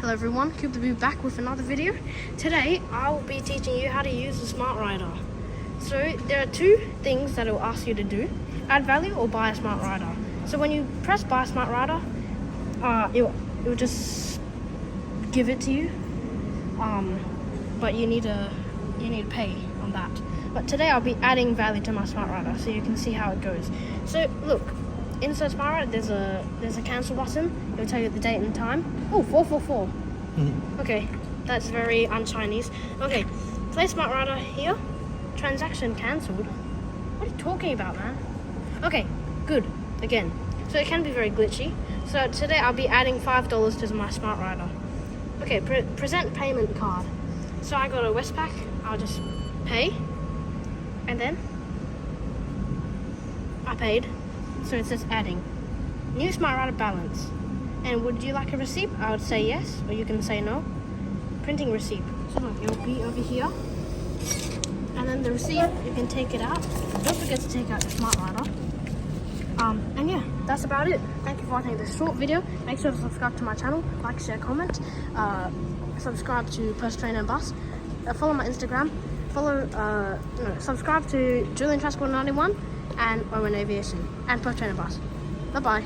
Hello everyone, Cubethebube back with another video. Today I will be teaching you how to use the SmartRider. So there are two things that it will ask you to do: add value or buy a SmartRider. So when you press buy a SmartRider, it will just give it to you. But you need to pay on that. But today I'll be adding value to my SmartRider so you can see how it goes. So look, inside SmartRider there's a cancel button. It'll tell you the date and time. Oh, 444. Okay, that's very un-Chinese. Okay, play SmartRider here. Transaction cancelled. What are you talking about, man? Okay, good. Again. So it can be very glitchy. So today I'll be adding $5 to my SmartRider. Okay, present payment card. So I got a Westpac. I'll just pay. And then I paid. So it says adding. New SmartRider balance. And would you like a receipt? I would say yes, or you can say no. Printing receipt. So look, it will be over here. And then the receipt, you can take it out. Don't forget to take out your SmartRider. And yeah, that's about it. Thank you for watching this short video. Make sure to subscribe to my channel, like, share, comment. Subscribe to Post Train and Bus. Follow my Instagram. Subscribe to Julian Transport 91 and Owen Aviation and Post Train and Bus. Bye bye.